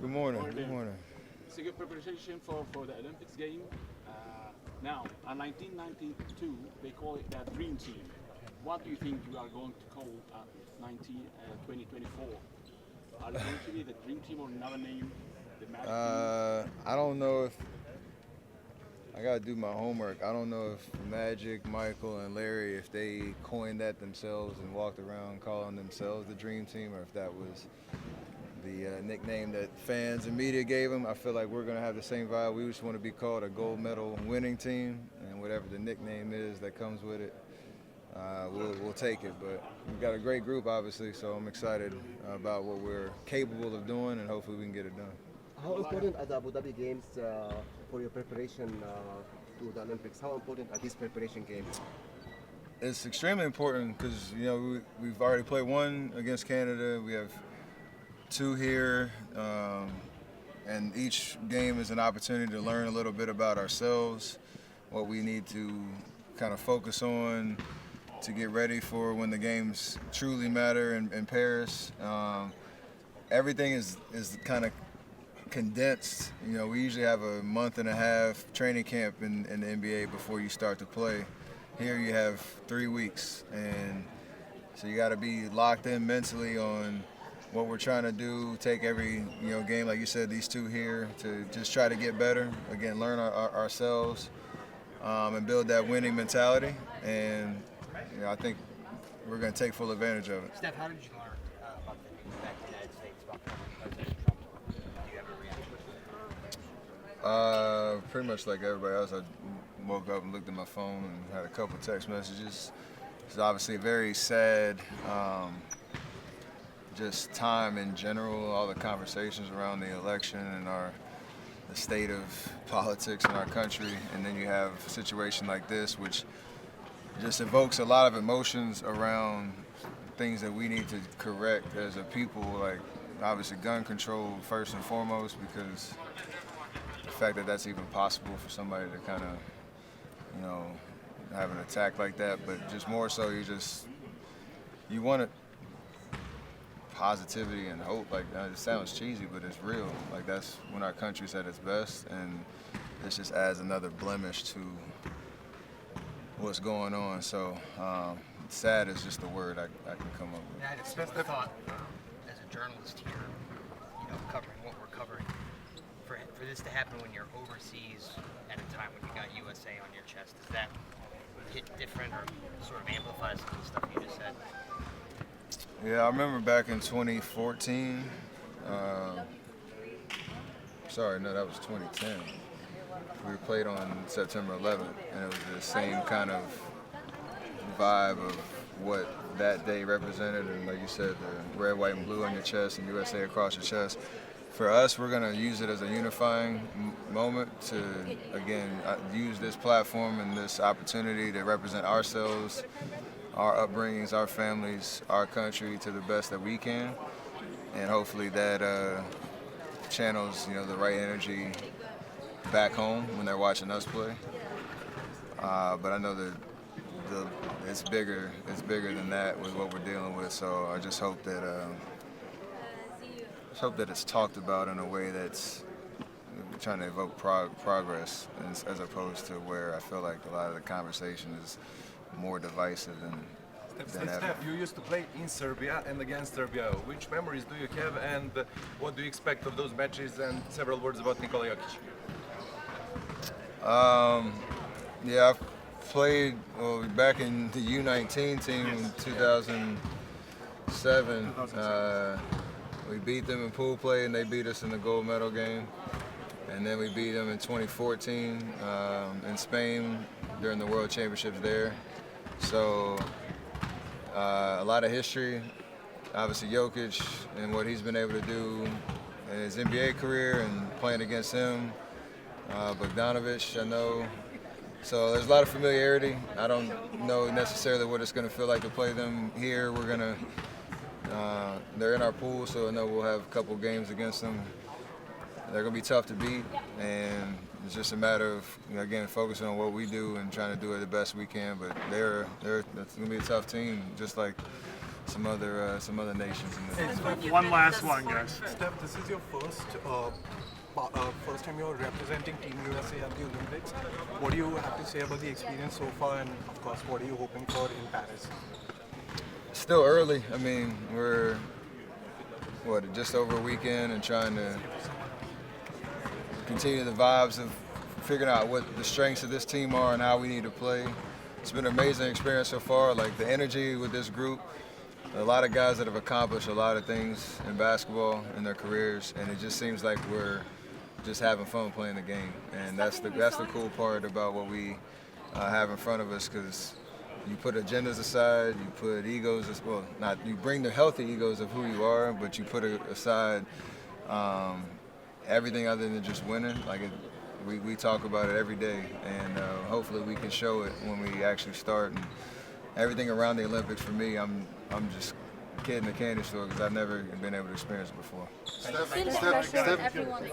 Good morning. Good morning. It's a good preparation for the Olympics game. Now, in 1992, they call it the Dream Team. What do you think you are going to call 2024? Are you going to be the Dream Team or another name? The Magic Team? I don't know if I gotta do my homework. I don't know if Magic, Michael, and Larry, if they coined that themselves and walked around calling themselves the Dream Team, or if that was the nickname that fans and media gave them. I feel like we're gonna have the same vibe. We just want to be called a gold medal winning team, and whatever the nickname is that comes with it, we'll take it. But we've got a great group, obviously, so I'm excited about what we're capable of doing, and hopefully we can get it done. How important are the Abu Dhabi games for your preparation to the Olympics? How important are these preparation games? It's extremely important because we've already played one against Canada. We have two here, and each game is an opportunity to learn a little bit about ourselves, what we need to kind of focus on to get ready for when the games truly matter in Paris. Everything is kind of condensed. We usually have a month and a half training camp in the NBA before you start to play. Here you have 3 weeks, and so you got to be locked in mentally on what we're trying to do. Take every game, like you said, these two here, to just try to get better. Again, learn ourselves and build that winning mentality. And I think we're going to take full advantage of it. Steph, how did you learn about the news back in the United States about President Trump? Do you have a reaction? Pretty much like everybody else. I woke up and looked at my phone and had a couple text messages. It's obviously a very sad just time in general, all the conversations around the election and the state of politics in our country, and then you have a situation like this which just evokes a lot of emotions around things that we need to correct as a people, like obviously gun control first and foremost, because the fact that that's even possible for somebody to kind of have an attack like that, but just more so you want it positivity and hope. Like, it sounds cheesy, but it's real. Like, that's when our country's at its best, and this just adds another blemish to what's going on. So sad is just the word I can come up with. Yeah, I just thought, as a journalist here, covering what we're covering, for this to happen when you're overseas at a time when you got USA on your chest, does that hit different or sort of amplify some of the stuff you just said? Yeah, I remember back in 2014. Sorry, no, that was 2010. We played on September 11th, and it was the same kind of vibe of what that day represented. And like you said, the red, white, and blue on your chest and USA across your chest. For us, we're going to use it as a unifying moment to, again, use this platform and this opportunity to represent ourselves, our upbringings, our families, our country to the best that we can, and hopefully that channels the right energy back home when they're watching us play. But I know that it's bigger than that with what we're dealing with. So I just hope that it's talked about in a way that's trying to evoke progress, as opposed to where I feel like a lot of the conversation is more divisive than ever. Steph, you used to play in Serbia and against Serbia. Which memories do you have, and what do you expect of those matches? And several words about Nikola Jokic. Yeah, I played back in the U19 team in 2007. We beat them in pool play, and they beat us in the gold medal game. And then we beat them in 2014 in Spain during the World Championships there. So a lot of history. Obviously Jokic and what he's been able to do in his NBA career and playing against him. Bogdanovic, I know. So there's a lot of familiarity. I don't know necessarily what it's going to feel like to play them here. They're in our pool, so I know we'll have a couple games against them. They're going to be tough to beat, and it's just a matter of, again, focusing on what we do and trying to do it the best we can. But that's going to be a tough team, just like some other nations in the One last one, guys. Steph, this is your first time you're representing Team USA at the Olympics. What do you have to say about the experience so far, and of course, what are you hoping for in Paris? Still early. I mean, we're just over a weekend and trying to continue the vibes of figuring out what the strengths of this team are and how we need to play. It's been an amazing experience so far. Like the energy with this group, a lot of guys that have accomplished a lot of things in basketball in their careers, and it just seems like we're just having fun playing the game. And that's the cool part about what we have in front of us, because you put agendas aside, you put egos, you bring the healthy egos of who you are, but you put aside everything other than just winning. We talk about it every day, and hopefully we can show it when we actually start. And everything around the Olympics for me, I'm just a kid in a candy store because I've never been able to experience it before. Feel the pressure of everyone.